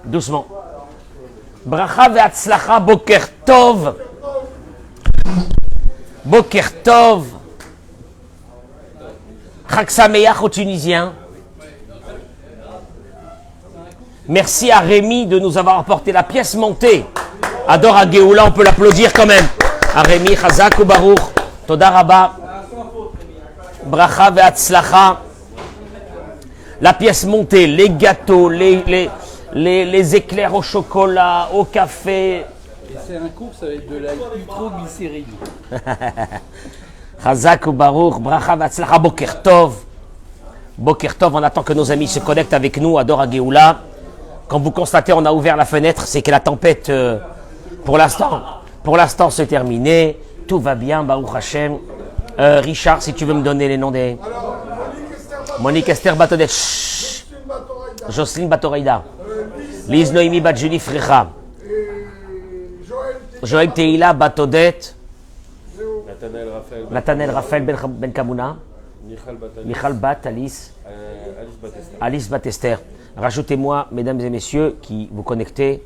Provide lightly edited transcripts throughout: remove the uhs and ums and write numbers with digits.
Doucement. Bracha ve'atzlacha boker tov. Boker tov. Chag Sameach aux Tunisiens. Merci à Rémi de nous avoir apporté la pièce montée. Adore à Géoula, on peut l'applaudir quand même. À Rémi, Chazak ou Baruch. Toda Rabba. Bracha ve'atzlacha. La pièce montée, les gâteaux, les éclairs au chocolat, au café. Et c'est un course avec de la nitroglycérine. Chazak ou Baruch, bracha ve'atzlacha, boker tov. Boker tov, on attend que nos amis se connectent avec nous, Adore à Géoula. Quand vous constatez on a ouvert la fenêtre, c'est que la tempête, pour l'instant, c'est terminé. Tout va bien, Baruch Hashem. Richard, si tu veux me donner les noms des... Monique Esther Batodet. Jocelyne Batoreida. Lise Noémie Badjuli Frecha. Joël Teila Batodet. Nathanaël Raphaël Ben Kamouna. Michal Bat Alice. Alice Batester. Rajoutez-moi, mesdames et messieurs, qui vous connectez,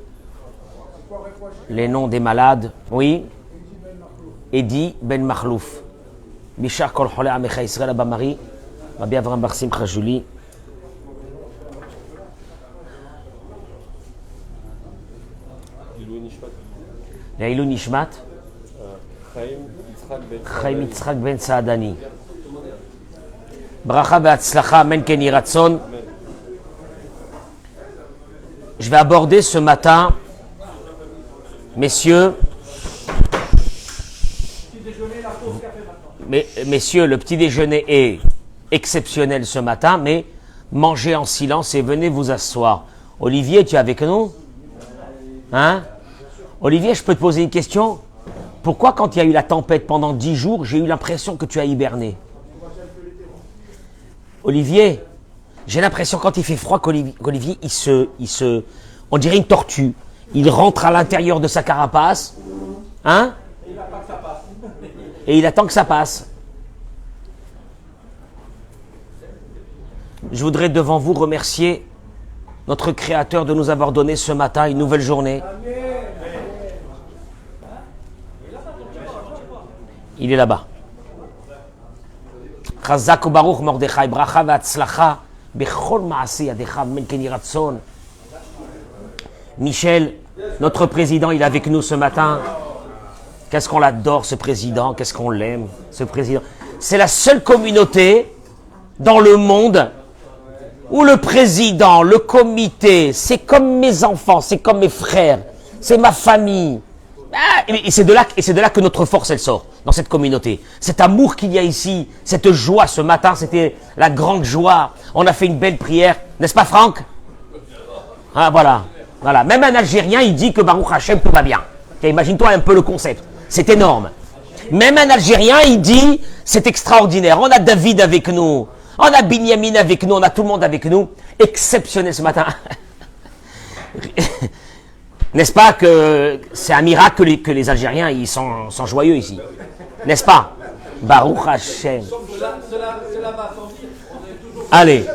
les noms des malades. Oui. Edi Ben Makhlouf. Bishar Kol Choleh Amecha Israël Abamari. Rabbi Avram Bar Simcha Julie. Leilou Nishmat. Chaim Yitzhak Ben Saadani. Bracha ve'atzlacha, amen ken yhi ratzon. Je vais aborder ce matin, messieurs, le petit déjeuner est exceptionnel ce matin, mais mangez en silence et venez vous asseoir. Olivier, tu es avec nous? Hein? Olivier, je peux te poser une question? Pourquoi quand il y a eu la tempête pendant 10 jours, j'ai eu l'impression que tu as hiberné? Olivier, j'ai l'impression quand il fait froid qu'Olivier, on dirait une tortue. Il rentre à l'intérieur de sa carapace, hein? Et il attend que ça passe. Je voudrais devant vous remercier notre Créateur de nous avoir donné ce matin une nouvelle journée. Il est là-bas. Chazak Baruch Mordechai bracha ve'atzlacha bechol ma'aseh yadecha amen ken yhi ratzon. Michel, notre président, il est avec nous ce matin. Qu'est-ce qu'on l'adore, ce président, qu'est-ce qu'on l'aime, ce président. C'est la seule communauté dans le monde où le président, le comité, c'est comme mes enfants, c'est comme mes frères, c'est ma famille. Et c'est de là que notre force, elle sort, dans cette communauté. Cet amour qu'il y a ici, cette joie ce matin, c'était la grande joie. On a fait une belle prière, n'est-ce pas Franck? Ah voilà. Voilà, même un Algérien, il dit que Baruch Hashem, tout va bien. Okay, imagine-toi un peu le concept. C'est énorme. Même un Algérien, il dit, c'est extraordinaire. On a David avec nous. On a Binyamin avec nous. On a tout le monde avec nous. Exceptionnel ce matin. N'est-ce pas que c'est un miracle que les Algériens, ils sont joyeux ici. N'est-ce pas? Baruch Hashem. Allez.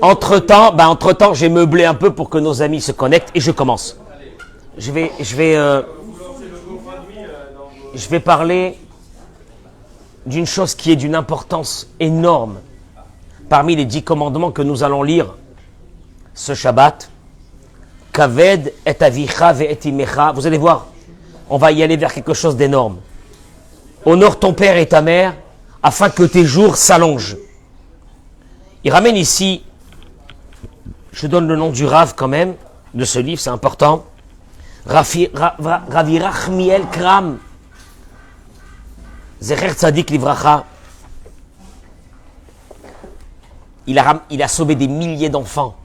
Entre-temps, j'ai meublé un peu pour que nos amis se connectent et je commence. Je vais parler d'une chose qui est d'une importance énorme parmi les 10 commandements que nous allons lire ce Shabbat. Kaved et avicha ve et imecha. Vous allez voir, on va y aller vers quelque chose d'énorme. Honore ton père et ta mère afin que tes jours s'allongent. Il ramène ici, je donne le nom du Rav quand même, de ce livre, c'est important. Ravi Rachmiel Kram. Zecher Tzadik Livracha. Il a sauvé des milliers d'enfants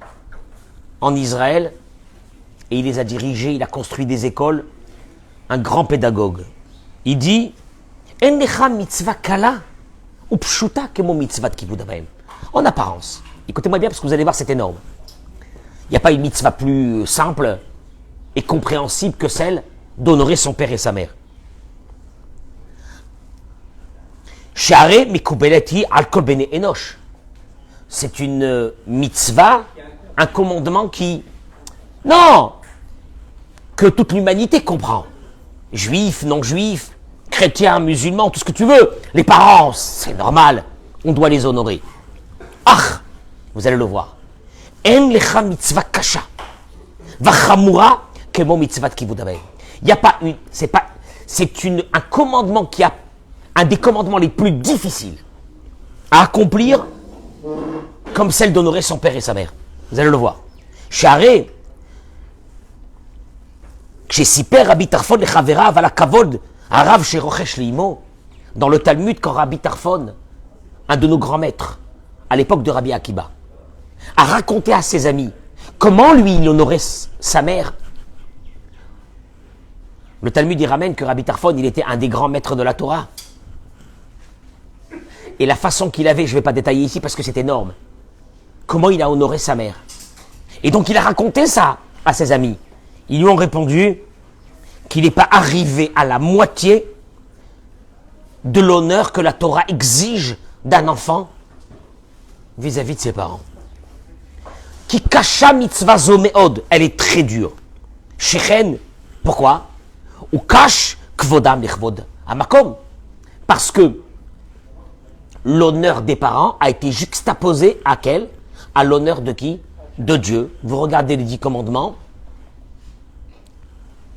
en Israël et il les a dirigés, il a construit des écoles. Un grand pédagogue. Il dit En lecha mitzvah kala ou pshuta kemo mitzvah kibud abayim. En apparence. Écoutez-moi bien parce que vous allez voir, c'est énorme. Il n'y a pas une mitzvah plus simple et compréhensible que celle d'honorer son père et sa mère. Share mikubeleti al kol bene enosh. c'est une mitzvah, un commandement qui... Non, que toute l'humanité comprend. Juifs, non-juifs, chrétiens, musulmans, tout ce que tu veux. Les parents, c'est normal, on doit les honorer. Ah, vous allez le voir. En lecha mitzvah kasha, vachamura kemo mitzvah kivud avayim. Il n'y a pas une, un commandement qui a un des commandements les plus difficiles à accomplir, comme celle d'honorer son père et sa mère. Vous allez le voir. Charé, כשסיפר רבי טרפון לחבריו על הכבוד הרב שרוחש לאמו, dans le Talmud, quand Rabbi Tarfon, un de nos grands maîtres, à l'époque de Rabbi Akiba, a raconté à ses amis comment lui il honorait sa mère. Le Talmud y ramène que Rabbi Tarfon, il était un des grands maîtres de la Torah. Et la façon qu'il avait, je ne vais pas détailler ici parce que c'est énorme, comment il a honoré sa mère. Et donc il a raconté ça à ses amis. Ils lui ont répondu qu'il n'est pas arrivé à la moitié de l'honneur que la Torah exige d'un enfant vis-à-vis de ses parents. Ki kasha mitzvah zo meod, elle est très dure. Shechen, pourquoi? Ou kash kvodam lichvod amakom, parce que l'honneur des parents a été juxtaposé à quel? À l'honneur de qui? De Dieu. Vous regardez les 10 commandements.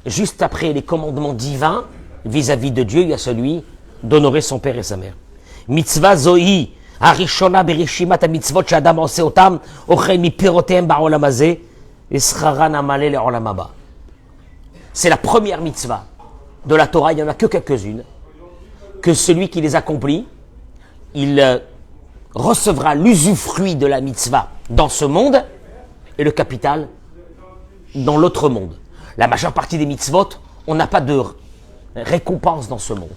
Juste après les commandements divins vis-à-vis de Dieu, il y a celui d'honorer son père et sa mère. Mitzvah zohi, harishona berishimat mitzvot shadam ose otam, ochel mi pirotem ba'olam hazeh, escharan amaleh le'olam haba. C'est la première mitzvah de la Torah, il n'y en a que quelques-unes, que celui qui les accomplit, il recevra l'usufruit de la mitzvah dans ce monde et le capital dans l'autre monde. La majeure partie des mitzvot, on n'a pas de récompense dans ce monde.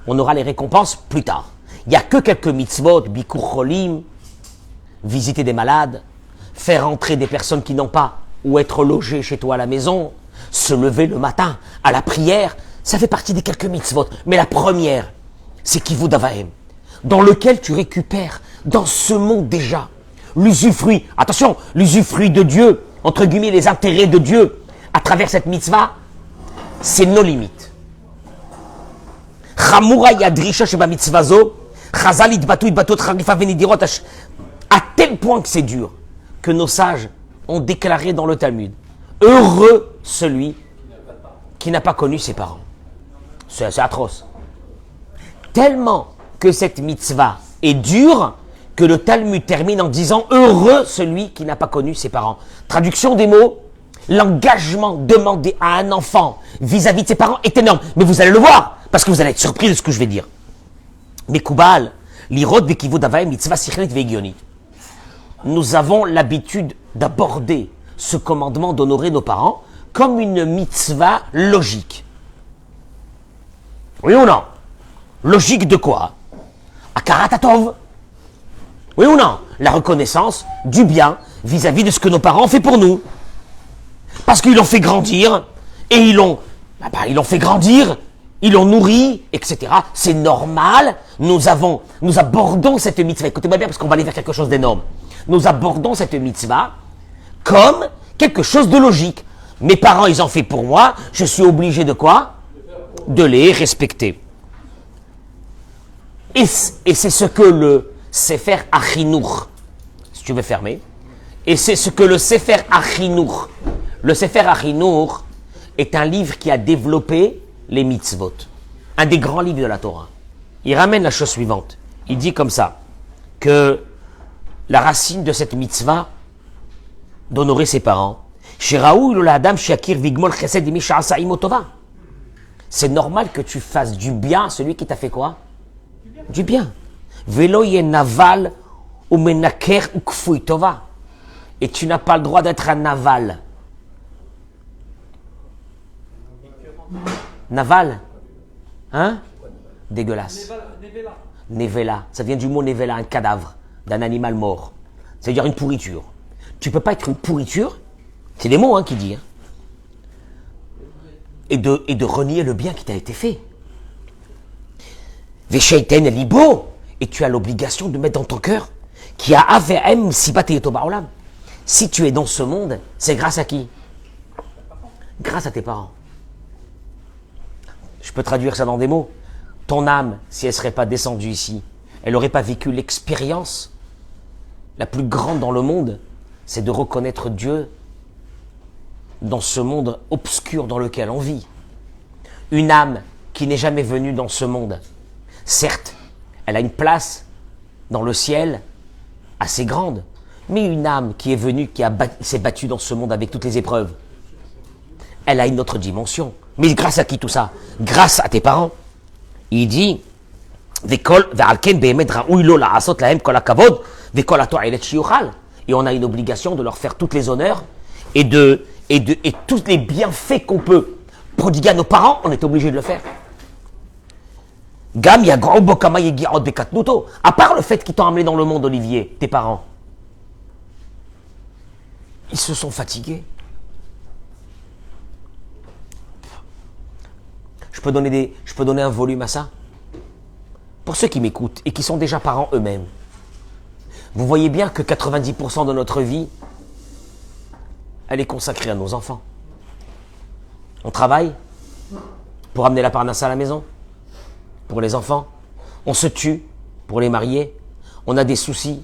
On aura les récompenses plus tard. Il n'y a que quelques mitzvot, bikur cholim, visiter des malades, faire entrer des personnes qui n'ont pas, ou être logées chez toi à la maison, se lever le matin à la prière, ça fait partie des quelques mitzvot. Mais la première, c'est kivud avayim, dans lequel tu récupères, dans ce monde déjà, l'usufruit, attention, l'usufruit de Dieu, entre guillemets, les intérêts de Dieu, à travers cette mitzvah, c'est nos limites. À tel point que c'est dur, que nos sages ont déclaré dans le Talmud, heureux celui qui n'a pas connu ses parents. C'est atroce. Tellement que cette mitzvah est dure, que le Talmud termine en disant heureux celui qui n'a pas connu ses parents. Traduction des mots, l'engagement demandé à un enfant vis-à-vis de ses parents est énorme. Mais vous allez le voir, parce que vous allez être surpris de ce que je vais dire. Mekubal, l'irod vekivud avayim mitzvah sichlit ve'higionit. Nous avons l'habitude d'aborder ce commandement d'honorer nos parents comme une mitzvah logique. Oui ou non? Logique de quoi? Akarat hatov. Oui ou non? La reconnaissance du bien vis-à-vis de ce que nos parents ont fait pour nous. Parce qu'ils l'ont fait grandir, et ils l'ont fait grandir, ils l'ont nourri, etc. C'est normal, nous abordons cette mitzvah, écoutez-moi bien parce qu'on va aller vers quelque chose d'énorme. Nous abordons cette mitzvah comme quelque chose de logique. Mes parents, ils ont fait pour moi, je suis obligé de quoi? De les respecter. Et c'est ce que le Sefer Achinour, si tu veux fermer, et c'est ce que le Sefer Achinour, le Sefer Achinour est un livre qui a développé les mitzvot, un des grands livres de la Torah. Il ramène la chose suivante, il dit comme ça, que la racine de cette mitzvah, d'honorer ses parents, c'est normal que tu fasses du bien à celui qui t'a fait quoi? Du bien. Et tu n'as pas le droit d'être un naval. Naval? Hein? Dégueulasse. Nevela. Ça vient du mot nevela, un cadavre d'un animal mort. C'est-à-dire une pourriture. Tu ne peux pas être une pourriture. C'est des mots qui dit. Et de renier le bien qui t'a été fait. Veshaiten libo. Et tu as l'obligation de mettre dans ton cœur Qui a AVM Sibati et Toba Olam. Si tu es dans ce monde, c'est grâce à qui? Grâce à tes parents. Je peux traduire ça dans des mots. Ton âme, si elle ne serait pas descendue ici, elle n'aurait pas vécu l'expérience la plus grande dans le monde, c'est de reconnaître Dieu dans ce monde obscur dans lequel on vit. Une âme qui n'est jamais venue dans ce monde, certes, elle a une place dans le ciel assez grande, mais une âme qui est venue, s'est battue dans ce monde avec toutes les épreuves, elle a une autre dimension. Mais grâce à qui tout ça? Grâce à tes parents. Il dit, et on a une obligation de leur faire tous les honneurs et tous les bienfaits qu'on peut prodiguer à nos parents, on est obligé de le faire. À part le fait qu'ils t'ont amené dans le monde, Olivier, tes parents, ils se sont fatigués. Je peux donner un volume à ça. Pour ceux qui m'écoutent et qui sont déjà parents eux-mêmes, vous voyez bien que 90% de notre vie, elle est consacrée à nos enfants. On travaille pour amener la parnasse à la maison, pour les enfants. On se tue pour les marier. On a des soucis.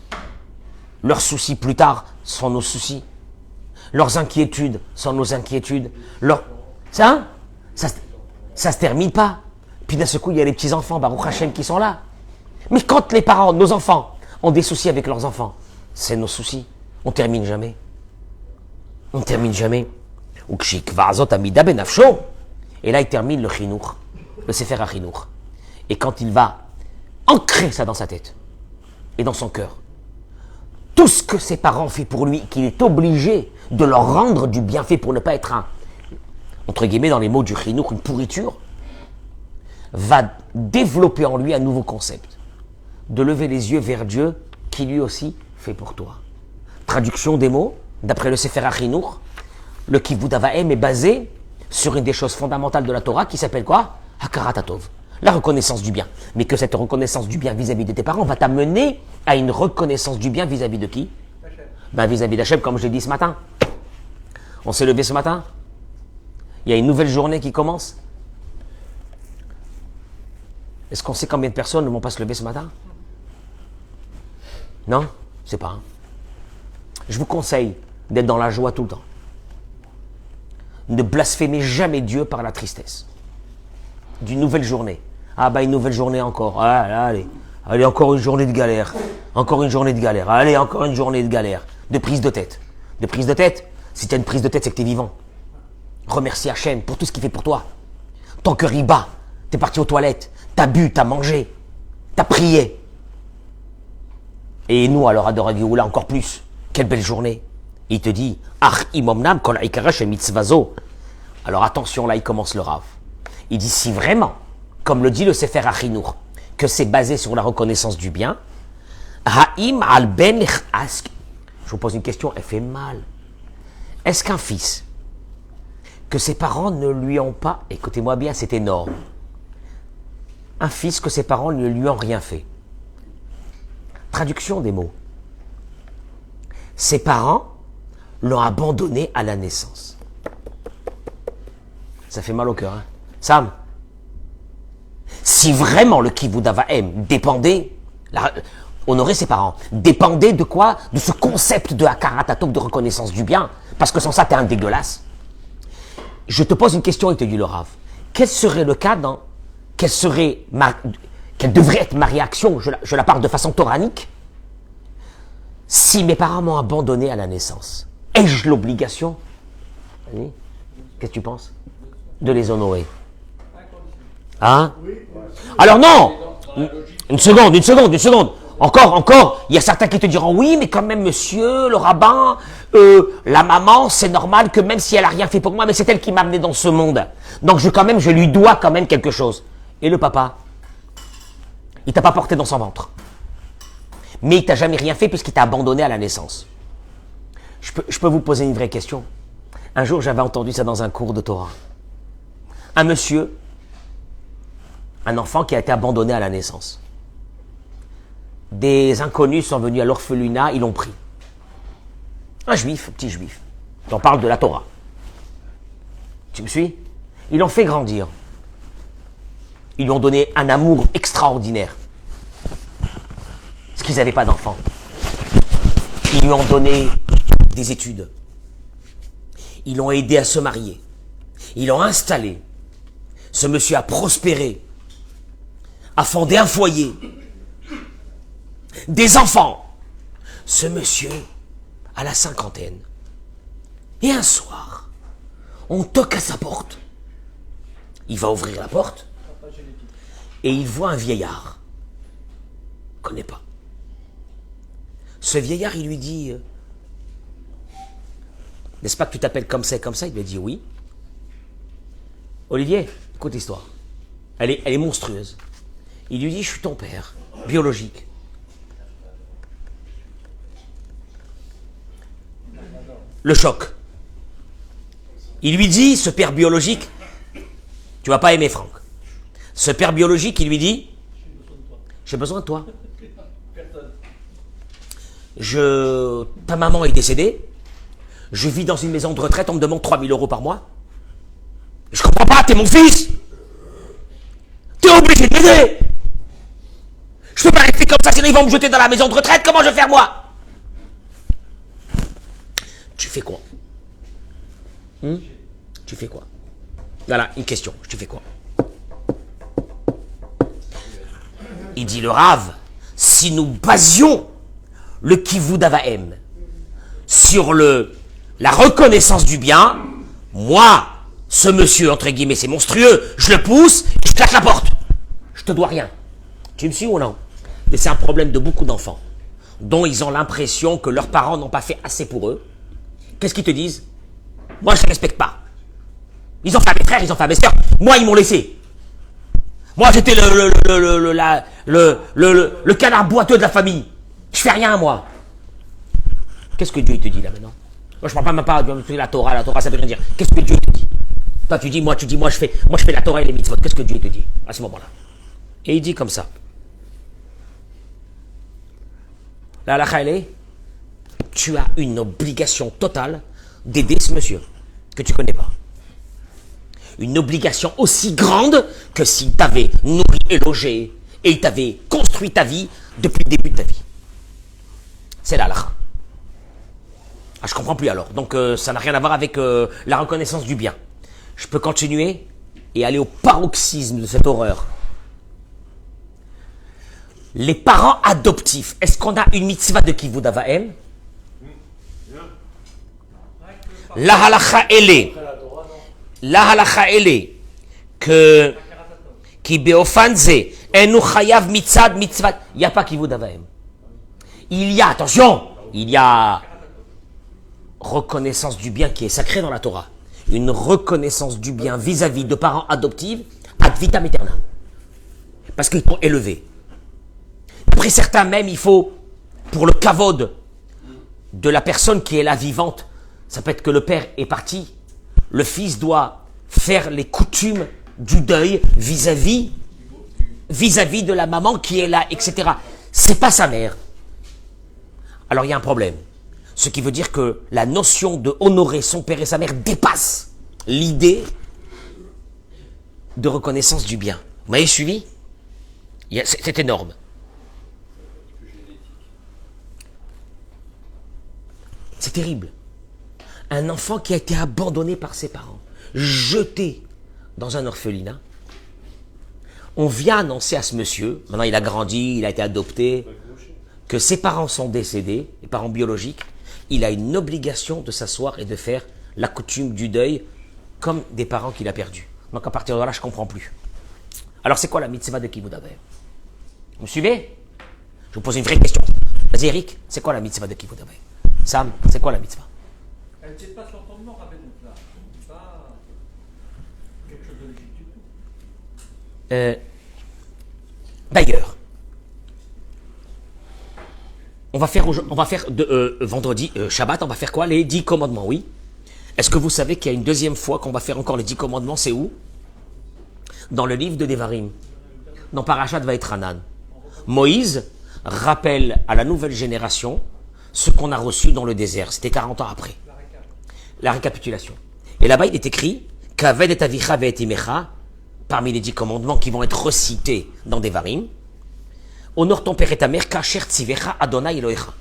Leurs soucis plus tard sont nos soucis. Leurs inquiétudes sont nos inquiétudes. Ça se termine pas. Puis d'un seul coup, il y a les petits-enfants, Baruch Hashem, qui sont là. Mais quand les parents, nos enfants, ont des soucis avec leurs enfants, c'est nos soucis. On termine jamais. On termine jamais. Et là, il termine le chinour, le Sefer HaChinour. Et quand il va ancrer ça dans sa tête et dans son cœur, tout ce que ses parents font pour lui, qu'il est obligé de leur rendre du bienfait pour ne pas être entre guillemets, dans les mots du chinour, une pourriture, va développer en lui un nouveau concept. De lever les yeux vers Dieu, qui lui aussi fait pour toi. Traduction des mots, d'après le Sefer HaChinour, le Kivud Avaim est basé sur une des choses fondamentales de la Torah qui s'appelle quoi? Hakarat Hatov. La reconnaissance du bien. Mais que cette reconnaissance du bien vis-à-vis de tes parents va t'amener à une reconnaissance du bien vis-à-vis de qui? Vis-à-vis d'Hachem, comme je l'ai dit ce matin. On s'est levé ce matin. Il y a une nouvelle journée qui commence. Est-ce qu'on sait combien de personnes ne vont pas se lever ce matin? Non? Je sais pas. Hein. Je vous conseille d'être dans la joie tout le temps. Ne blasphémez jamais Dieu par la tristesse. D'une nouvelle journée. Ah une nouvelle journée encore. Ah, allez, encore une journée de galère. Encore une journée de galère. Allez, encore une journée de galère. De prise de tête. De prise de tête? Si tu as une prise de tête, c'est que tu es vivant. Remercie Hachem pour tout ce qu'il fait pour toi. Ton cœur y bat. Tu es parti aux toilettes. Tu as bu, tu as mangé. Tu as prié. Et nous, alors, à Dora Géoula, encore plus. Quelle belle journée. Il te dit, alors attention, là, il commence le Rav. Il dit, si vraiment, comme le dit le Sefer HaChinour, que c'est basé sur la reconnaissance du bien, je vous pose une question, elle fait mal. Est-ce qu'un fils, que ses parents ne lui ont pas, écoutez-moi bien, c'est énorme, un fils que ses parents ne lui ont rien fait. Traduction des mots. Ses parents l'ont abandonné à la naissance. Ça fait mal au cœur, hein. Sam, si vraiment le Kivud Avaim dépendait, honorer ses parents, dépendait de quoi? De ce concept de Hakarat Hatov, de reconnaissance du bien, parce que sans ça, t'es un dégueulasse. Je te pose une question et te dis le Rav. Quel serait le cas quelle devrait être ma réaction, je la parle de façon toranique, si mes parents m'ont abandonné à la naissance? Ai-je l'obligation, qu'est-ce que tu penses, de les honorer? Hein? Alors non! Une seconde. Encore, il y a certains qui te diront, oui, mais quand même, monsieur, le rabbin, la maman, c'est normal que même si elle a rien fait pour moi, mais c'est elle qui m'a amené dans ce monde. Donc je lui dois quand même quelque chose. Et le papa? Il t'a pas porté dans son ventre. Mais il t'a jamais rien fait puisqu'il t'a abandonné à la naissance. Je peux vous poser une vraie question. Un jour, j'avais entendu ça dans un cours de Torah. Un monsieur, un enfant qui a été abandonné à la naissance. des inconnus sont venus à l'orphelinat, ils l'ont pris. Un juif, petit juif. On parle de la Torah. Tu me suis? Ils l'ont fait grandir. Ils lui ont donné un amour extraordinaire. Parce qu'ils n'avaient pas d'enfants. Ils lui ont donné des études. Ils l'ont aidé à se marier. Ils l'ont installé. Ce monsieur a prospéré, a fondé un foyer, des enfants. Ce monsieur a la cinquantaine. Et un soir, on toque à sa porte. Il va ouvrir la porte et il voit un vieillard. Il ne connaît pas. Ce vieillard, il lui dit, n'est-ce pas que tu t'appelles comme ça et comme ça? Il lui a dit oui. Olivier, écoute l'histoire. Elle est monstrueuse. Il lui dit, je suis ton père, biologique. Le choc. Il lui dit, ce père biologique, tu vas pas aimer Franck. Ce père biologique, il lui dit, j'ai besoin de toi. Ta maman est décédée, je vis dans une maison de retraite, on me demande 3 000 € par mois. Je comprends pas, t'es mon fils. T'es obligé de m'aider. Je peux pas rester comme ça, sinon ils vont me jeter dans la maison de retraite, comment je vais faire moi? Tu fais quoi? Tu fais quoi? Voilà, une question, tu fais quoi? Il dit le Rav, si nous basions le Kivud Avahem sur la reconnaissance du bien, moi, ce monsieur, entre guillemets, c'est monstrueux, je le pousse, et je claque la porte. Je te dois rien. Tu me suis ou non? Mais c'est un problème de beaucoup d'enfants, dont ils ont l'impression que leurs parents n'ont pas fait assez pour eux. Qu'est-ce qu'ils te disent? Moi, je ne respecte pas. Ils ont fait à mes frères, ils ont fait à mes sœurs. Moi, ils m'ont laissé. Moi, j'étais le canard boiteux de la famille. Je fais rien, moi. Qu'est-ce que Dieu il te dit là maintenant? Moi, je ne parle même pas de la Torah, ça veut rien dire. Qu'est-ce que Dieu te dit? Toi, tu dis, moi, je fais la Torah et les mitzvot. Qu'est-ce que Dieu te dit à ce moment-là? Et il dit comme ça. La halakha, elle est, tu as une obligation totale d'aider ce monsieur que tu ne connais pas. Une obligation aussi grande que s'il t'avait nourri et logé et il t'avait construit ta vie depuis le début de ta vie. C'est la halakha. Ah, je comprends plus alors. Donc ça n'a rien à voir avec la reconnaissance du bien. Je peux continuer et aller au paroxysme de cette horreur. Les parents adoptifs, est-ce qu'on a une mitzvah de Kivud Avahem? La halakha elle est que qui beofanze enu chayav mitzad mitzvah. Il n'y a pas Kivud Avahem. Il y a, attention, il y a reconnaissance du bien qui est sacré dans la Torah. Une reconnaissance du bien vis-à-vis de parents adoptifs ad vitam aeternam. Parce qu'ils t'ont élevé. Après certains même, il faut, pour le kavod de la personne qui est là vivante, ça peut être que le père est parti, le fils doit faire les coutumes du deuil vis-à-vis de la maman qui est là, etc. C'est pas sa mère. Alors il y a un problème. Ce qui veut dire que la notion de honorer son père et sa mère dépasse l'idée de reconnaissance du bien. Vous m'avez suivi? C'est énorme. C'est terrible. Un enfant qui a été abandonné par ses parents, jeté dans un orphelinat. On vient annoncer à ce monsieur, maintenant il a grandi, il a été adopté, que ses parents sont décédés, les parents biologiques. Il a une obligation de s'asseoir et de faire la coutume du deuil comme des parents qu'il a perdus. Donc à partir de là, je ne comprends plus. Alors c'est quoi la mitzvah de Kivud Avahem? Vous me suivez? Je vous pose une vraie question. Vas-y Eric, c'est quoi la mitzvah de Kivud Avahem? Sam, c'est quoi la mitzvah? Elle ne tient pas sur ton nom, Rabbeinu, là. C'est pas quelque chose de logique du tout. D'ailleurs, on va faire vendredi, Shabbat, on va faire quoi? Les 10 commandements, oui. Est-ce que vous savez qu'il y a une deuxième fois qu'on va faire encore les 10 commandements? C'est où? Dans le livre de Devarim, dans Parashat Vaïtranan. Moïse rappelle à la nouvelle génération ce qu'on a reçu dans le désert. C'était 40 ans après. La récapitulation. Et là-bas, il est écrit Kaved et avicha ve'et imecha, parmi les 10 commandements qui vont être recités dans Devarim. Honore ton père et ta mère, kasher tzivecha Adonai Elohecha.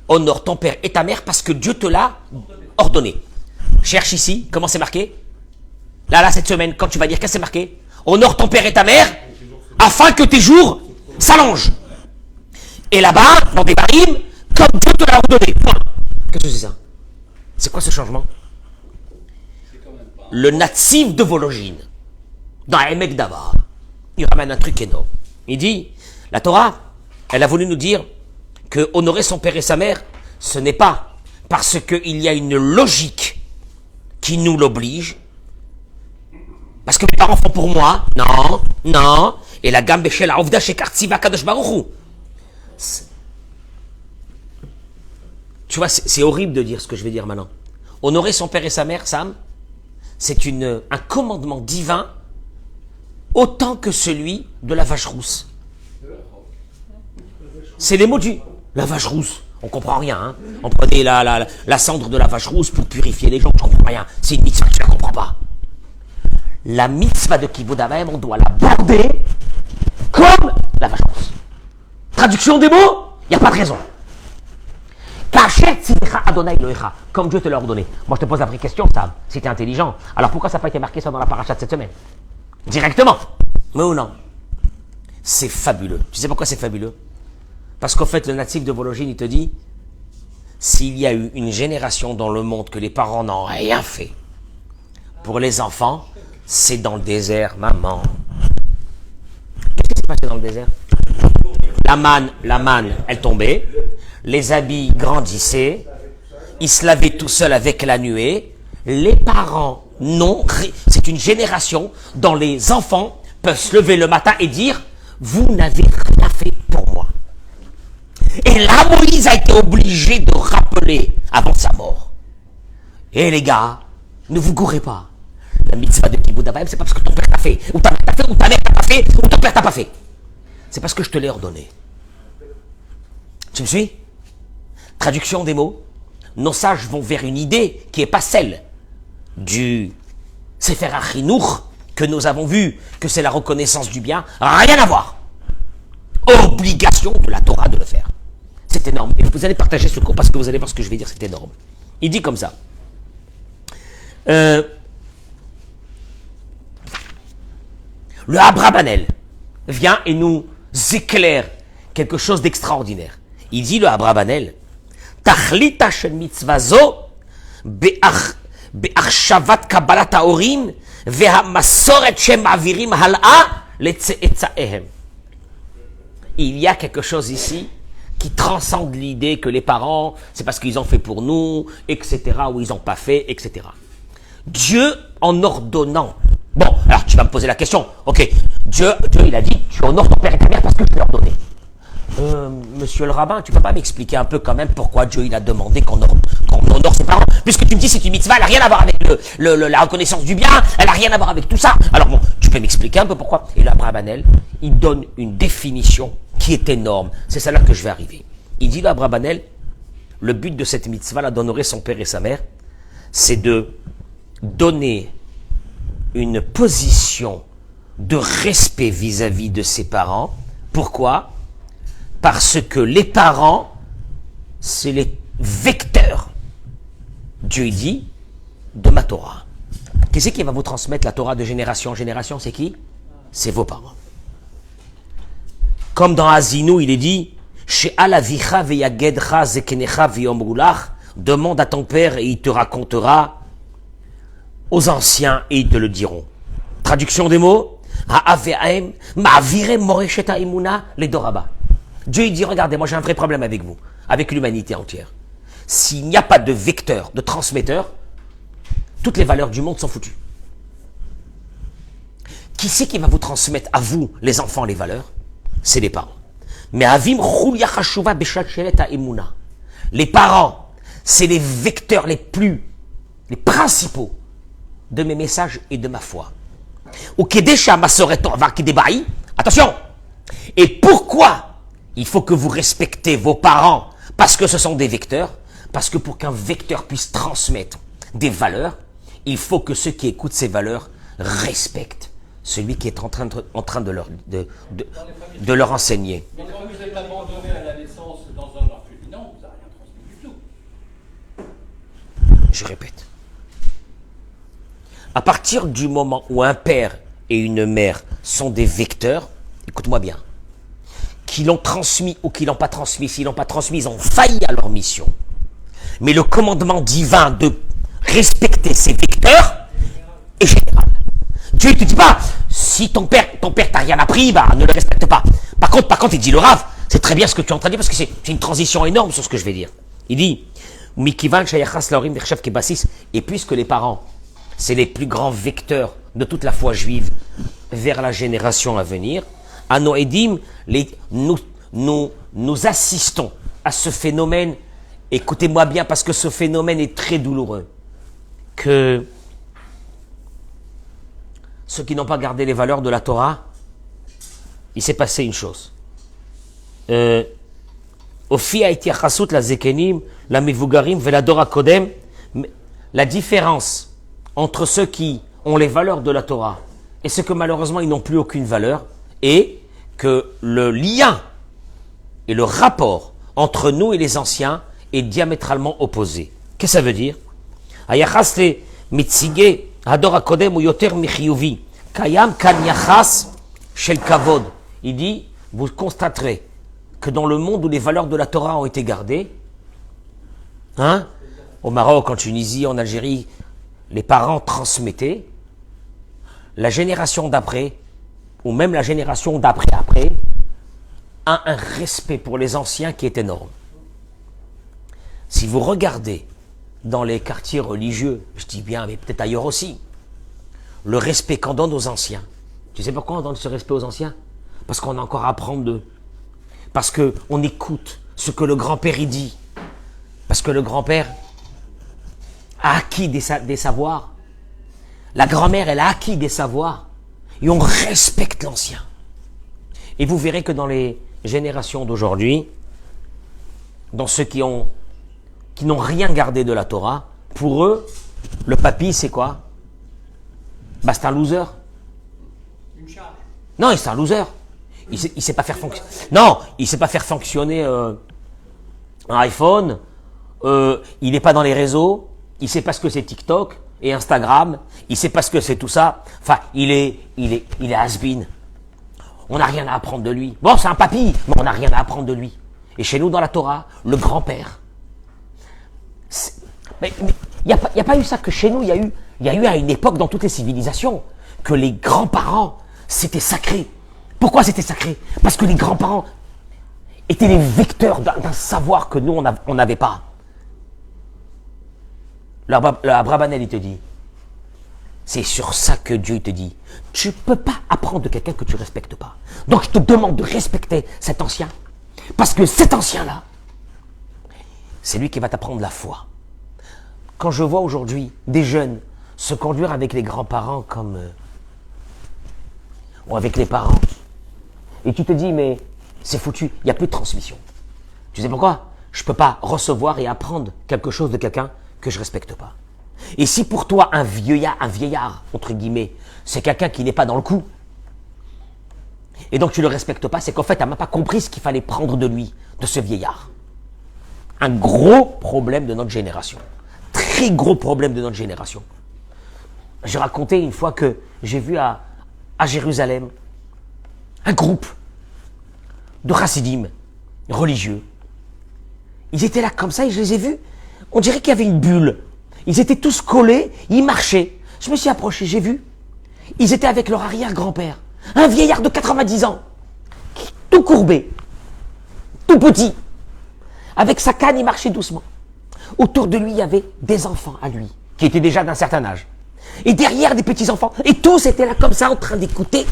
Honore ton père et ta mère parce que Dieu te l'a ordonné. Cherche ici, comment c'est marqué? Là, cette semaine, quand tu vas dire qu'est-ce que c'est marqué? Honore ton père et ta mère afin que tes jours s'allongent. Et là-bas, dans Devarim, comme Dieu te l'a ordonné. Point. Qu'est-ce que c'est ça? C'est quoi ce changement? Le natif de Vologine, dans Emek Davar, il ramène un truc énorme. Il dit, la Torah, elle a voulu nous dire que honorer son père et sa mère, ce n'est pas parce qu'il y a une logique qui nous l'oblige, parce que mes parents font pour moi, non, et la gamme Bechel Aovda Shekartziva Kadosh Baruchu. Tu vois, c'est horrible de dire ce que je vais dire maintenant. Honorer son père et sa mère, Sam, c'est un commandement divin autant que celui de la vache rousse. C'est les mots du... La vache rousse, on comprend rien. Hein. On prenait la cendre de la vache rousse pour purifier les gens, je comprends rien. C'est une mitzvah, tu la comprends pas. La mitzvah de Kibud Avaim, on doit la border comme la vache rousse. Traduction des mots, il n'y a pas de raison. Kasher tzivecha Adonai Elohecha, comme Dieu te l'a ordonné. Moi, je te pose la vraie question, Sam, si tu es intelligent. Alors pourquoi ça n'a pas été marqué ça dans la paracha de cette semaine? Directement. Mais ou non? C'est fabuleux. Tu sais pourquoi c'est fabuleux? Parce qu'en fait, le natif de Vologine, il te dit, s'il y a eu une génération dans le monde que les parents n'ont rien fait pour les enfants, c'est dans le désert, maman. Qu'est-ce qui s'est passé dans le désert? La manne, elle tombait. Les habits grandissaient, ils se lavaient tout seuls avec la nuée. Les parents, non, c'est une génération dont les enfants peuvent se lever le matin et dire « Vous n'avez rien fait pour moi ». Et là, Moïse a été obligé de rappeler avant sa mort. Et les gars, ne vous gourrez pas. La mitzvah de Kibud Avaim, c'est pas parce que ton père t'a fait, ou ta mère t'a fait, ou ta mère t'a pas fait, ou ton père t'a pas fait. C'est parce que je te l'ai ordonné. Tu me suis? Traduction des mots. Nos sages vont vers une idée qui n'est pas celle du Sefer HaChinuch que nous avons vu, que c'est la reconnaissance du bien. Rien à voir. Obligation de la Torah de le faire. C'est énorme. Et vous allez partager ce cours parce que vous allez voir ce que je vais dire, c'est énorme. Il dit comme ça. Le Abrabanel vient et nous éclaire quelque chose d'extraordinaire. Il dit le Abrabanel, Tachlita shel mitzvah zo be'achshavat kabbalat haorim ve'hamasoret shema'avirim hal'a letze'etzaehem. Il y a quelque chose ici qui transcende l'idée que les parents, c'est parce qu'ils ont fait pour nous, etc., ou ils n'ont pas fait, etc. Dieu, en ordonnant. Bon, alors tu vas me poser la question. Ok, Dieu il a dit, tu honores ton père et ta mère parce que je l'ai ordonné. Monsieur le rabbin, tu peux pas m'expliquer un peu quand même pourquoi Dieu il a demandé qu'on honore ses parents? Puisque tu me dis c'est une mitzvah, elle n'a rien à voir avec la reconnaissance du bien, elle n'a rien à voir avec tout ça. Alors bon, tu peux m'expliquer un peu pourquoi? Et là, Abrabanel, il donne une définition qui est énorme. C'est celle-là que je vais arriver. Il dit là, Abrabanel, le but de cette mitzvah, là, d'honorer son père et sa mère, c'est de donner une position de respect vis-à-vis de ses parents. Pourquoi? Parce que les parents, c'est les vecteurs, Dieu dit, de ma Torah. Qui c'est qui va vous transmettre la Torah de génération en génération? C'est qui? C'est vos parents. Comme dans Azinu, il est dit, demande à ton père et il te racontera, aux anciens et ils te le diront. Traduction des mots, Dieu il dit, regardez, moi j'ai un vrai problème avec vous, avec l'humanité entière. S'il n'y a pas de vecteur, de transmetteur, toutes les valeurs du monde sont foutues. Qui c'est qui va vous transmettre à vous, les enfants, les valeurs? C'est les parents. Mais les parents, c'est les vecteurs les principaux de mes messages et de ma foi. Attention! Et pourquoi il faut que vous respectez vos parents? Parce que ce sont des vecteurs. Parce que pour qu'un vecteur puisse transmettre des valeurs, il faut que ceux qui écoutent ces valeurs respectent celui qui est en train de leur enseigner. Mais quand vous êtes abandonné à la naissance dans un orphelinat, vous n'avez rien transmis du tout. Je répète. À partir du moment où un père et une mère sont des vecteurs, écoute-moi bien, qu'ils l'ont transmis ou qu'ils l'ont pas transmis, s'ils l'ont pas transmis, ils ont failli à leur mission. Mais le commandement divin de respecter ces vecteurs est général. Dieu ne te dit pas, si ton père t'a rien appris, bah, ne le respecte pas. Par contre, il dit le Rav, c'est très bien ce que tu es en train de dire, parce que c'est une transition énorme sur ce que je vais dire. Il dit, et puisque les parents, c'est les plus grands vecteurs de toute la foi juive vers la génération à venir, à Noédim, nous assistons à ce phénomène. Écoutez-moi bien, parce que ce phénomène est très douloureux. Que ceux qui n'ont pas gardé les valeurs de la Torah, il s'est passé une chose. La différence entre ceux qui ont les valeurs de la Torah et ceux que malheureusement ils n'ont plus aucune valeur est que le lien et le rapport entre nous et les anciens est diamétralement opposé. Qu'est-ce que ça veut dire? Il dit, vous constaterez que dans le monde où les valeurs de la Torah ont été gardées, au Maroc, en Tunisie, en Algérie, les parents transmettaient, la génération d'après, ou même la génération d'après, a un respect pour les anciens qui est énorme. Si vous regardez dans les quartiers religieux, je dis bien, mais peut-être ailleurs aussi, le respect qu'on donne aux anciens. Tu sais pourquoi on donne ce respect aux anciens? Parce qu'on a encore à apprendre d'eux. Parce qu'on écoute ce que le grand-père y dit. Parce que le grand-père a acquis des savoirs. La grand-mère, elle a acquis des savoirs. Et on respecte l'ancien. Et vous verrez que dans les générations d'aujourd'hui, dans ceux qui n'ont rien gardé de la Torah, pour eux, le papy, c'est quoi? Bah, c'est un loser. Une charge. Non, c'est un loser. Il sait pas faire fonctionner. Non, il sait pas faire fonctionner un iPhone. Il n'est pas dans les réseaux. Il sait pas ce que c'est TikTok et Instagram. Il sait pas ce que c'est tout ça. Enfin, il est has-been. On n'a rien à apprendre de lui. Bon, c'est un papy, mais on n'a rien à apprendre de lui. Et chez nous, dans la Torah, le grand-père. Mais il n'y a pas eu ça que chez nous, il y a eu à une époque dans toutes les civilisations que les grands-parents, c'était sacré. Pourquoi c'était sacré? Parce que les grands-parents étaient les vecteurs d'un savoir que nous, on n'avait pas. Le Abrabanel, il te dit, c'est sur ça que Dieu te dit, tu ne peux pas apprendre de quelqu'un que tu ne respectes pas. Donc je te demande de respecter cet ancien. Parce que cet ancien-là, c'est lui qui va t'apprendre la foi. Quand je vois aujourd'hui des jeunes se conduire avec les grands-parents comme ou avec les parents, et tu te dis, mais c'est foutu, il n'y a plus de transmission. Tu sais pourquoi? Je ne peux pas recevoir et apprendre quelque chose de quelqu'un que je ne respecte pas. Et si pour toi, un vieillard, entre guillemets, c'est quelqu'un qui n'est pas dans le coup, et donc tu ne le respectes pas, c'est qu'en fait, tu n'as même pas compris ce qu'il fallait prendre de lui, de ce vieillard. Un gros problème de notre génération. Très gros problème de notre génération. J'ai raconté une fois que j'ai vu à Jérusalem un groupe de chassidim religieux. Ils étaient là comme ça et je les ai vus. On dirait qu'il y avait une bulle. Ils étaient tous collés, ils marchaient. Je me suis approché, j'ai vu. Ils étaient avec leur arrière-grand-père. Un vieillard de 90 ans. Tout courbé. Tout petit. Avec sa canne, il marchait doucement. Autour de lui, il y avait des enfants à lui, qui étaient déjà d'un certain âge. Et derrière, des petits-enfants. Et tous étaient là comme ça, en train d'écouter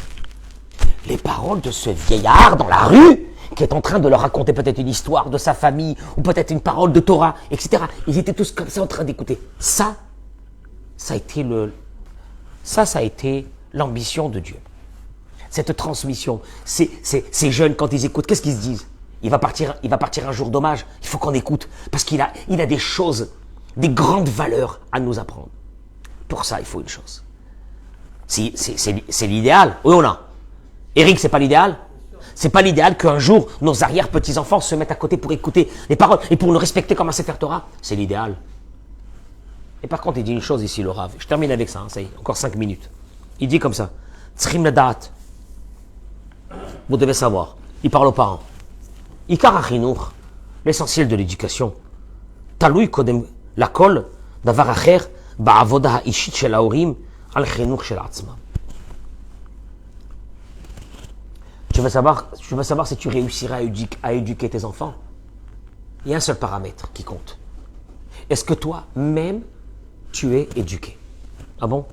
les paroles de ce vieillard dans la rue, qui est en train de leur raconter peut-être une histoire de sa famille, ou peut-être une parole de Torah, etc. Ils étaient tous comme ça en train d'écouter. Ça a été l'ambition de Dieu. cette transmission. Ces jeunes, quand ils écoutent, qu'est-ce qu'ils se disent? Il va partir un jour d'hommage. Il faut qu'on écoute. Parce qu'il a des choses, des grandes valeurs à nous apprendre. Pour ça, il faut une chose. C'est l'idéal. Oui ou non? Eric, c'est pas l'idéal? C'est pas l'idéal qu'un jour, nos arrière-petits-enfants se mettent à côté pour écouter les paroles et pour nous respecter comme un Sefer Torah. C'est l'idéal. Et par contre, il dit une chose ici, le Rav. Je termine avec ça, hein, ça y est, encore 5 minutes. Il dit comme ça. Tzrim ladat. Vous devez savoir. Il parle aux parents. Ikar achinour, l'essentiel de l'éducation. Taloui kodem lakol, davar acher, ba'avoda ha'ishit shel haorim, al chinour shel atzma. Tu veux savoir si tu réussiras à éduquer tes enfants? Il y a un seul paramètre qui compte. Est-ce que toi-même, tu es éduqué? Ah bon?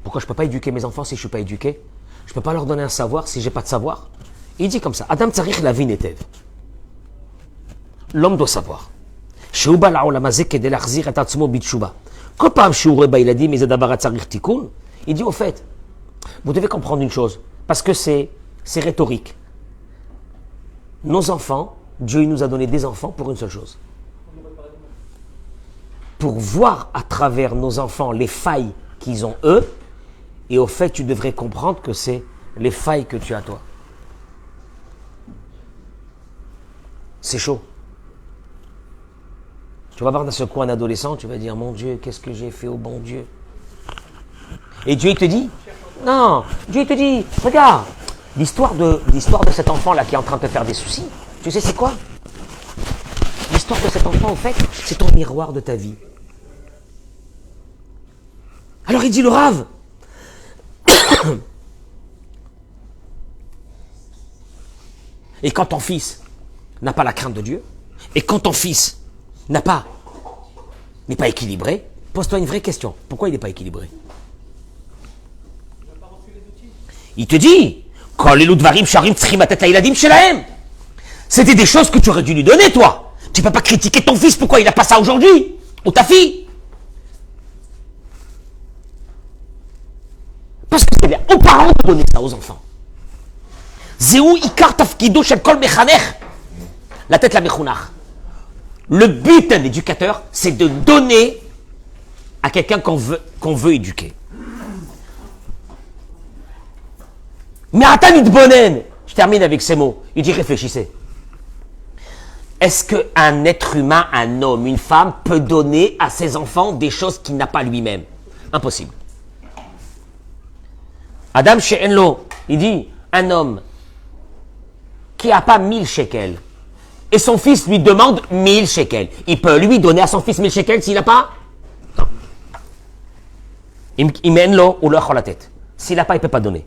Pourquoi je ne peux pas éduquer mes enfants si je ne suis pas éduqué? Je ne peux pas leur donner un savoir si je n'ai pas de savoir? Il dit comme ça. Adam tsarich la vinetev. L'homme doit savoir. Quand il dit au fait, vous devez comprendre une chose, parce que c'est rhétorique. Nos enfants, Dieu nous a donné des enfants pour une seule chose. Pour voir à travers nos enfants les failles qu'ils ont eux, et au fait, tu devrais comprendre que c'est les failles que tu as toi. C'est chaud. Tu vas voir dans ce coin un adolescent, tu vas dire, mon Dieu, qu'est-ce que j'ai fait au bon Dieu? Et Dieu, il te dit, non, Dieu, il te dit, regarde, l'histoire de cet enfant-là qui est en train de te faire des soucis, tu sais c'est quoi? L'histoire de cet enfant, en fait, c'est ton miroir de ta vie. Alors il dit le Rav, et quand ton fils n'a pas la crainte de Dieu, et quand ton fils n'est pas équilibré, pose-toi une vraie question. Pourquoi il n'est pas équilibré? Il te dit, c'était des choses que tu aurais dû lui donner, toi. Tu ne peux pas critiquer ton fils, pourquoi il n'a pas ça aujourd'hui? Ou ta fille? Parce que c'est bien aux parents de donner ça aux enfants. Zéou ikar tafkido shel kol mechanech. La tête la mechunach. Le but d'un éducateur, c'est de donner à quelqu'un qu'on veut éduquer. Mais Atan Bonen, je termine avec ces mots. Il dit réfléchissez. Est-ce qu'un être humain, un homme, une femme peut donner à ses enfants des choses qu'il n'a pas lui-même? Impossible. Adam She'enlo, il dit, un homme qui n'a pas 1000 shekels, et son fils lui demande 1000 shekels. Il peut lui donner à son fils 1000 shekels s'il n'a pas? Non. Il mène l'eau ou l'eau à la tête. S'il n'a pas, il ne peut pas donner.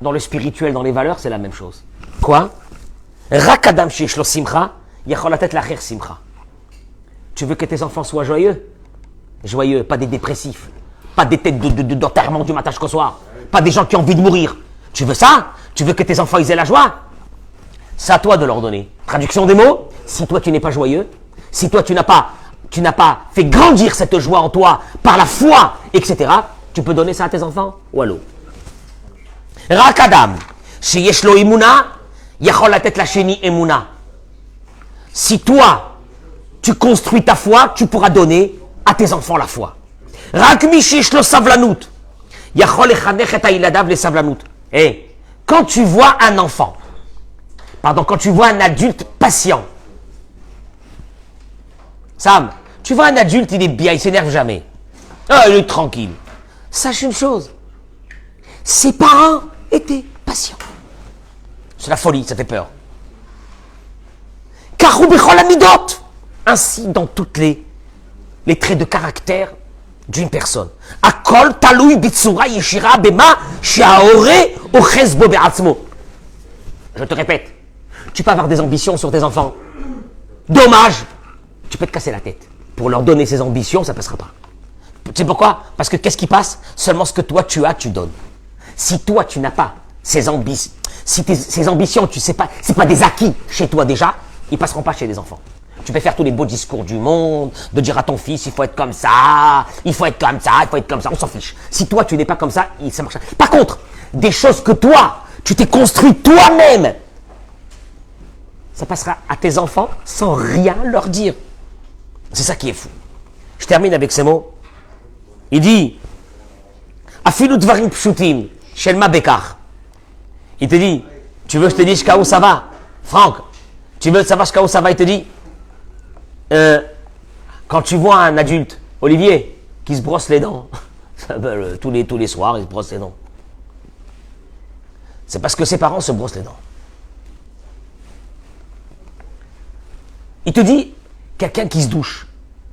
Dans le spirituel, dans les valeurs, c'est la même chose. Quoi? Rakadam sheshlo simcha, yachol la tête la cher simcha. Tu veux que tes enfants soient joyeux? Joyeux, pas des dépressifs, pas des têtes d'enterrement du matin jusqu'au soir, pas des gens qui ont envie de mourir. Tu veux ça? Tu veux que tes enfants ils aient la joie? C'est à toi de leur donner. Traduction des mots, si toi tu n'es pas joyeux, si toi tu n'as pas fait grandir cette joie en toi par la foi, etc., tu peux donner ça à tes enfants? Ou allô? Rakadam, sheyesh lo imuna, yachol la tête la sheni emuna. Si toi, tu construis ta foi, tu pourras donner à tes enfants la foi. Rakmi sheyesh lo savlanut, yachol echanech et hailadav le savlanut. Et quand tu vois un enfant, quand tu vois un adulte patient, Sam, tu vois un adulte, il est bien, il s'énerve jamais. Ah, il est tranquille. Sache une chose, ses parents étaient patients. C'est la folie, ça fait peur. Karou bechol amidot. Ainsi dans toutes les traits de caractère d'une personne. Akol taloui bitsura yeshira bema shaore ochesbo be'atzmo. Je te répète, tu peux avoir des ambitions sur tes enfants. Dommage, tu peux te casser la tête. Pour leur donner ces ambitions, ça ne passera pas. Tu sais pourquoi? Parce que qu'est-ce qui passe? Seulement ce que toi tu as, tu donnes. Si toi tu n'as pas ces ambitions, si ces ambitions, tu sais pas, c'est pas des acquis chez toi déjà, ils passeront pas chez les enfants. Tu peux faire tous les beaux discours du monde, de dire à ton fils, il faut être comme ça, il faut être comme ça, il faut être comme ça, on s'en fiche. Si toi, tu n'es pas comme ça, ça marche. Par contre, des choses que toi, tu t'es construit toi-même, ça passera à tes enfants sans rien leur dire. C'est ça qui est fou. Je termine avec ces mots. Il dit, Afilu dvarim pshutim, shelma bekar. Il te dit, tu veux que je te dise jusqu'à où ça va? Franck, tu veux savoir jusqu'à où ça va? Il te dit, quand tu vois un adulte, Olivier, qui se brosse les dents, tous les soirs, il se brosse les dents. C'est parce que ses parents se brossent les dents. Il te dit, quelqu'un qui se douche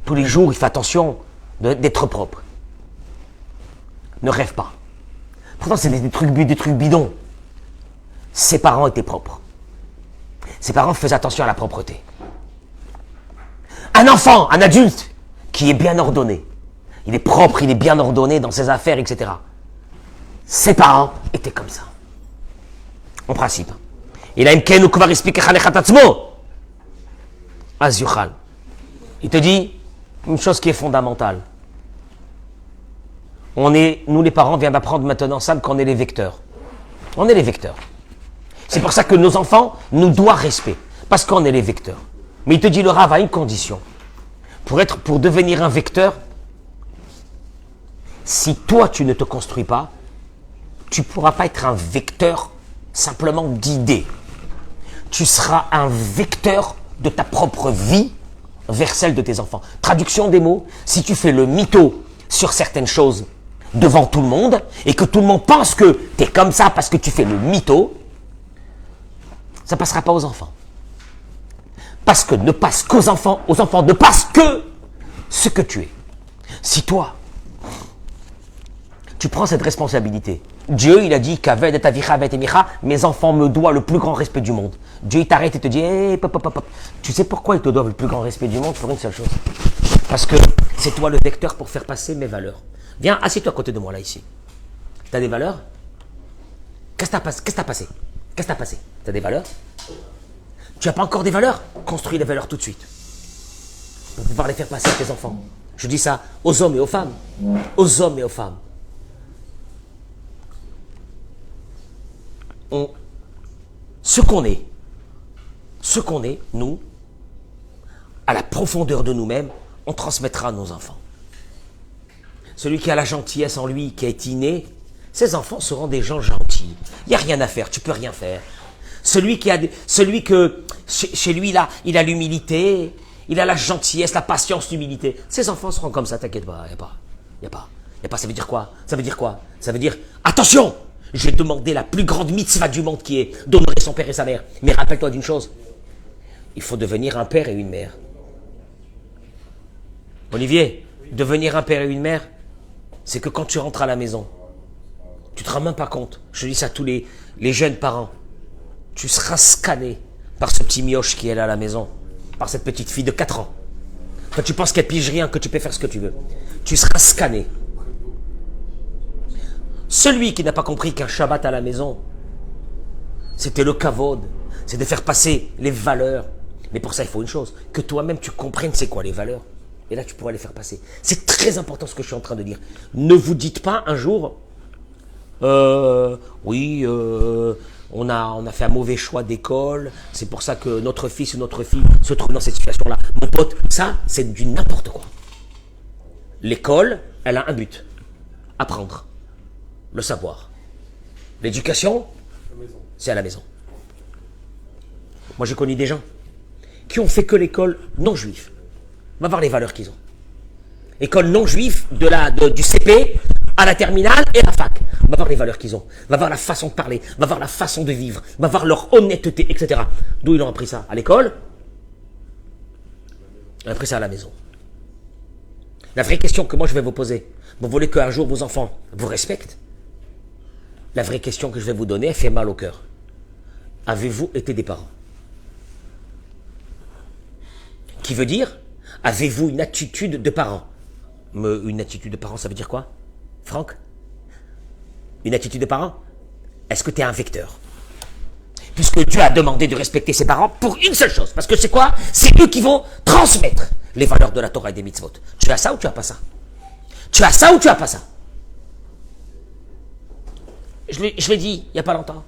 tous les jours, il fait attention d'être propre. Ne rêve pas. Pourtant, c'est des trucs bidons. Ses parents étaient propres. Ses parents faisaient attention à la propreté. Un enfant, un adulte, qui est bien ordonné. Il est propre, il est bien ordonné dans ses affaires, etc. Ses parents étaient comme ça. En principe. Il a une kenu kvar ispik khanechatatzmo. Il te dit une chose qui est fondamentale. Nous les parents, viennent d'apprendre maintenant ça qu'on est les vecteurs. On est les vecteurs. C'est pour ça que nos enfants nous doivent respect. Parce qu'on est les vecteurs. Mais il te dit le Rav a une condition. Pour devenir un vecteur, si toi tu ne te construis pas, tu ne pourras pas être un vecteur simplement d'idées. Tu seras un vecteur de ta propre vie vers celle de tes enfants. Traduction des mots, si tu fais le mytho sur certaines choses devant tout le monde et que tout le monde pense que tu es comme ça parce que tu fais le mytho, ça ne passera pas aux enfants. Parce que ne passe qu'aux enfants ne passe que ce que tu es. Si toi, tu prends cette responsabilité, Dieu, il a dit qu'avec ta vicha, avec micha, mes enfants me doivent le plus grand respect du monde. Dieu, il t'arrête et te dit, hey, pop, pop, pop. Tu sais pourquoi ils te doivent le plus grand respect du monde? Pour une seule chose. Parce que c'est toi le vecteur pour faire passer mes valeurs. Viens, assieds-toi à côté de moi, là, ici. Tu as des valeurs? Qu'est-ce que tu as passé? Qu'est-ce que tu as passé? Tu as des valeurs? Tu n'as pas encore des valeurs? Construis les valeurs tout de suite. Pour pouvoir les faire passer à tes enfants. Je dis ça aux hommes et aux femmes. Aux hommes et aux femmes. Ce qu'on est, nous, à la profondeur de nous-mêmes, on transmettra à nos enfants. Celui qui a la gentillesse en lui, qui est inné, ses enfants seront des gens gentils. Il n'y a rien à faire, tu peux rien faire. Celui que chez lui, là, il a l'humilité, il a la gentillesse, la patience, l'humilité. Ses enfants seront comme ça, t'inquiète pas, il n'y a pas. Ça veut dire quoi? Ça veut dire, attention! J'ai demandé la plus grande mitzvah du monde qui est d'honorer son père et sa mère. Mais rappelle-toi d'une chose, il faut devenir un père et une mère. Olivier, devenir un père et une mère, c'est que quand tu rentres à la maison, tu ne te rends même pas compte. Je dis ça à tous les jeunes parents. Tu seras scanné par ce petit mioche qui est là à la maison, par cette petite fille de 4 ans. Toi, tu penses qu'elle pige rien, que tu peux faire ce que tu veux. Tu seras scanné. Celui qui n'a pas compris qu'un Shabbat à la maison, c'était le kavod, c'est de faire passer les valeurs. Mais pour ça, il faut une chose, que toi-même tu comprennes c'est quoi les valeurs. Et là, tu pourras les faire passer. C'est très important ce que je suis en train de dire. Ne vous dites pas un jour, on a fait un mauvais choix d'école, c'est pour ça que notre fils ou notre fille se trouve dans cette situation-là. Mon pote, ça, c'est du n'importe quoi. L'école, elle a un but, apprendre. Le savoir. L'éducation, c'est à la maison. Moi, j'ai connu des gens qui ont fait que l'école non juive. On va voir les valeurs qu'ils ont. École non juive du CP à la terminale et à la fac. On va voir les valeurs qu'ils ont. On va voir la façon de parler. On va voir la façon de vivre. On va voir leur honnêteté, etc. D'où ils ont appris ça? À l'école? Ils ont appris ça à la maison. La vraie question que moi je vais vous poser, vous voulez qu'un jour vos enfants vous respectent? La vraie question que je vais vous donner, elle fait mal au cœur. Avez-vous été des parents? Qui veut dire, avez-vous une attitude de parent? Une attitude de parent, ça veut dire quoi? Franck? Une attitude de parent? Est-ce que tu es un vecteur? puisque Dieu a demandé de respecter ses parents pour une seule chose. Parce que c'est quoi? C'est eux qui vont transmettre les valeurs de la Torah et des mitzvot. Tu as ça ou tu as pas ça? Tu as ça ou tu as pas ça? Je l'ai dit il n'y a pas longtemps.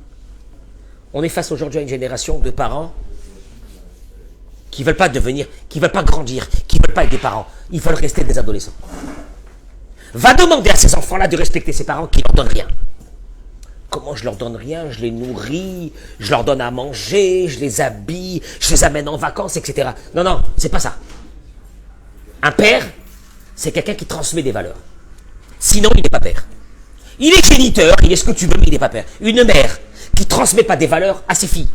On est face aujourd'hui à une génération de parents qui ne veulent pas devenir, qui ne veulent pas grandir, qui ne veulent pas être des parents. Ils veulent rester des adolescents. Va demander à ces enfants-là de respecter ses parents qui ne leur donnent rien. Comment je leur donne rien? Je les nourris, je leur donne à manger, je les habille, je les amène en vacances, etc. Non, non, c'est pas ça. Un père, c'est quelqu'un qui transmet des valeurs. Sinon, il n'est pas père. Il est géniteur, il est ce que tu veux, mais il n'est pas père. Une mère qui ne transmet pas des valeurs à ses filles,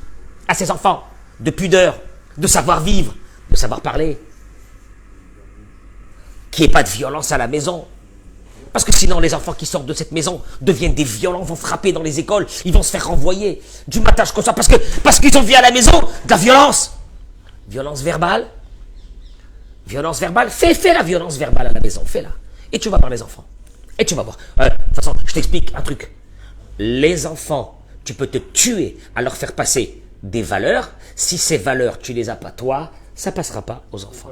à ses enfants, de pudeur, de savoir-vivre, de savoir parler, qu'il n'y ait pas de violence à la maison. Parce que sinon, les enfants qui sortent de cette maison deviennent des violents, vont frapper dans les écoles, ils vont se faire renvoyer du matin jusqu'au soir, parce qu'ils ont vu à la maison de la violence. Violence verbale. Violence verbale. Fais la violence verbale à la maison, fais-la. Et tu vas voir les enfants. Et tu vas voir. De toute façon, je t'explique un truc. Les enfants, tu peux te tuer à leur faire passer des valeurs. Si ces valeurs, tu les as pas toi, ça passera pas aux enfants.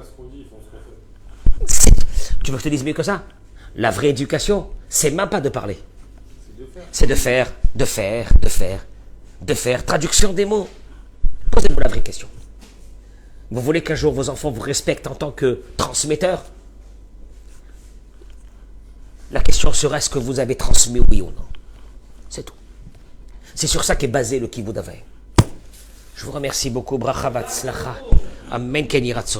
Tu veux que je te dise mieux que ça? La vraie éducation, c'est même pas de parler. C'est de faire. Traduction des mots. Posez-vous la vraie question. Vous voulez qu'un jour vos enfants vous respectent en tant que transmetteurs? La question sera, est-ce que vous avez transmis oui ou non? C'est tout. C'est sur ça qu'est basé le Kibud Av Va'em. Je vous remercie beaucoup. Bracha v'atzlacha. Amen ken yiratzon.